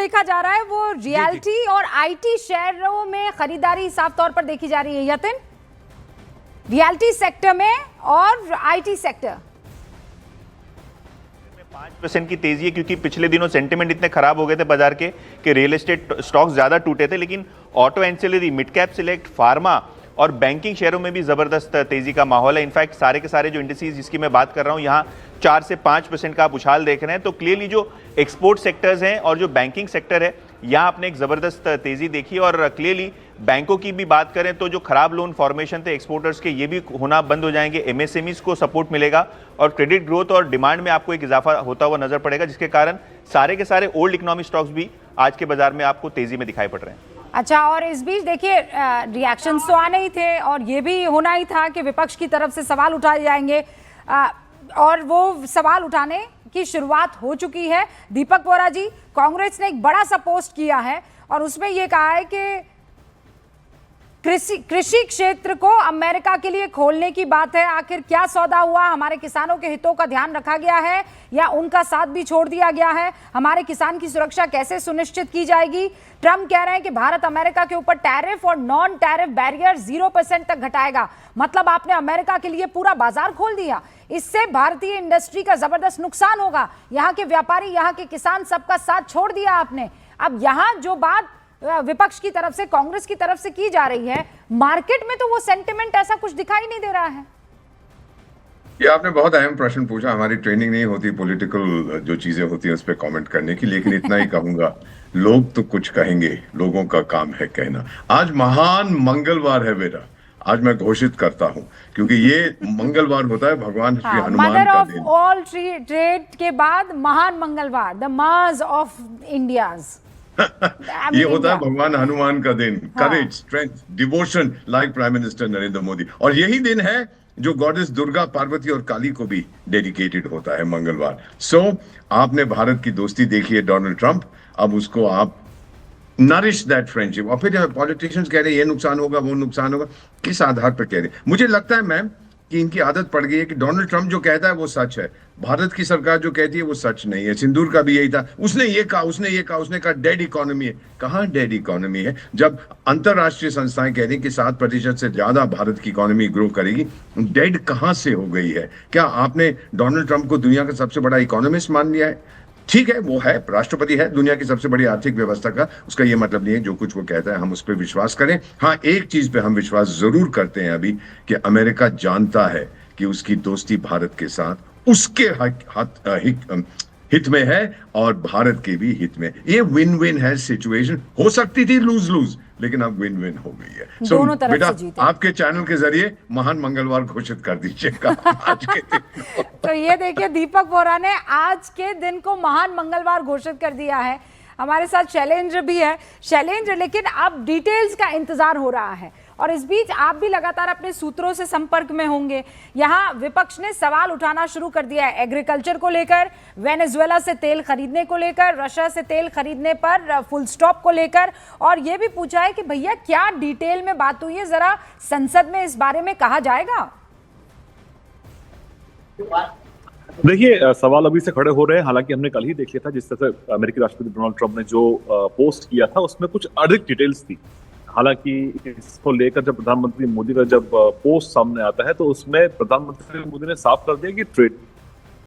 देखा जा रहा है वो रियल्टी और आईटी शेयरों में खरीदारी साफ तौर पर देखी जा रही है यतिन, रियल्टी सेक्टर में और आईटी सेक्टर 5% की तेजी है, क्योंकि पिछले दिनों सेंटिमेंट इतने खराब हो गए थे बाजार के कि रियल एस्टेट स्टॉक्स ज्यादा टूटे थे, लेकिन auto ancillary, mid cap select, pharma और बैंकिंग शेयरों में भी जबरदस्त तेजी का माहौल है। इनफैक्ट सारे के सारे जो इंडिसेस जिसकी मैं बात कर रहा हूं, यहां 4 से 5% का आप उछाल देख रहे हैं। तो क्लियरली जो एक्सपोर्ट सेक्टर्स हैं और जो बैंकिंग सेक्टर है, यहां आपने एक जबरदस्त तेजी देखी। और क्लियरली बैंकों की भी बात करें तो जो खराब लोन फॉर्मेशन थे एक्सपोर्टर्स के, ये भी होना बंद हो जाएंगे। एमएसएमईज को सपोर्ट मिलेगा और क्रेडिट ग्रोथ और डिमांड में आपको एक इजाफा होता हुआ नजर पड़ेगा, जिसके कारण सारे के सारे ओल्ड इकोनॉमी स्टॉक्स भी आज के बाजार में आपको तेजी में दिखाई पड़ रहे हैं। अच्छा, और इस बीच देखिए रिएक्शंस तो आने ही थे और ये भी होना ही था कि विपक्ष की तरफ से सवाल उठाए जाएंगे और वो सवाल उठाने की शुरुआत हो चुकी है। दीपक बोहरा जी, कांग्रेस ने एक बड़ा सा पोस्ट किया है और उसमें ये कहा है कि कृषि क्षेत्र को अमेरिका के लिए खोलने की बात है। आखिर क्या सौदा हुआ? हमारे किसानों के हितों का ध्यान रखा गया है या उनका साथ भी छोड़ दिया गया है? हमारे किसान की सुरक्षा कैसे सुनिश्चित की जाएगी? ट्रम्प कह रहे हैं कि भारत अमेरिका के ऊपर टैरिफ और नॉन टैरिफ बैरियर 0% तक घटाएगा। मतलब आपने अमेरिका के लिए पूरा बाजार खोल दिया। इससे भारतीय इंडस्ट्री का जबरदस्त नुकसान होगा। यहाँ के व्यापारी, यहाँ के किसान, सबका साथ छोड़ दिया आपने। अब यहाँ जो बात विपक्ष की तरफ से, कांग्रेस की तरफ से की जा रही है, मार्केट में तो वो सेंटिमेंट ऐसा कुछ दिखाई नहीं दे रहा है। ये आपने बहुत अहम प्रश्न पूछा। हमारी ट्रेनिंग नहीं होती पॉलिटिकल जो चीजें होती है उस पर कमेंट करने की, लेकिन इतना ही कहूंगा, लोग तो कुछ कहेंगे, लोगों का काम है कहना। आज महान मंगलवार है बेटा, आज मैं घोषित करता हूं, क्योंकि ये मंगलवार होता है भगवान श्री हनुमान मदर का ऑफ दिन। ऑल ट्रेड के बाद महान मंगलवार, द मार्स ऑफ इंडियाज ये होता है भगवान हनुमान का दिन। Courage, strength, devotion, like prime minister Narendra Modi. और यही दिन है जो गॉडेस दुर्गा, पार्वती और काली को भी डेडिकेटेड होता है मंगलवार। सो आपने भारत की दोस्ती देखी है डोनाल्ड ट्रंप, अब उसको आप नरिश दैट फ्रेंडशिप। और फिर पॉलिटिशियंस कह रहे हैं ये नुकसान होगा, वो नुकसान होगा, किस आधार पर कह रहे हैं? मुझे लगता है मैम कि इनकी आदत पड़ गई है कि डोनाल्ड ट्रंप जो कहता है वो सच है, भारत की सरकार जो कहती है वो सच नहीं है। सिंदूर का भी यही था, उसने ये कहा, उसने कहा डेड इकोनॉमी है। कहाँ डेड इकोनॉमी है जब अंतरराष्ट्रीय संस्थाएं कह रही कि 7% से ज्यादा भारत की इकोनॉमी ग्रो करेगी? डेड कहां से हो गई है? क्या आपने डोनाल्ड ट्रंप को दुनिया का सबसे बड़ा इकोनॉमिस्ट मान लिया है? ठीक है, वो है राष्ट्रपति, है दुनिया की सबसे बड़ी आर्थिक व्यवस्था का, उसका ये मतलब नहीं है जो कुछ वो कहता है हम उस पर विश्वास करें। हाँ, एक चीज पे हम विश्वास जरूर करते हैं अभी, कि अमेरिका जानता है कि उसकी दोस्ती भारत के साथ उसके हित में है और भारत के भी हित में। ये विन विन है सिचुएशन। हो सकती थी लूज लूज, लेकिन अब विन विन हो गई है। दोनों तरफ बेटा, से जीते। आपके चैनल के जरिए महान मंगलवार घोषित कर दीजिएगा आज के दिन। तो ये देखिए, दीपक बोहरा ने आज के दिन को महान मंगलवार घोषित कर दिया है। हमारे साथ शैलेंद्र भी है। शैलेंद्र, लेकिन अब डिटेल्स का इंतजार हो रहा है और इस बीच आप भी लगातार अपने सूत्रों से संपर्क में होंगे। यहाँ विपक्ष ने सवाल उठाना शुरू कर दिया है एग्रीकल्चर को लेकर, वेनेजुएला से तेल खरीदने को लेकर, रशिया से तेल खरीदने पर फुल स्टॉप को लेकर, और ये भी पूछा है कि भैया क्या डिटेल में बात हुई है, जरा संसद में इस बारे में कहा जाएगा। देखिए, सवाल अभी से खड़े हो रहे हैं। हालांकि हमने कल ही देख लिया था जिस तरह से अमेरिकी राष्ट्रपति डोनाल्ड ट्रंप ने जो पोस्ट किया था उसमें कुछ अधिक डिटेल्स थी। हालांकि इसको लेकर जब प्रधानमंत्री मोदी का जब पोस्ट सामने आता है तो उसमें प्रधानमंत्री मोदी ने साफ कर दिया कि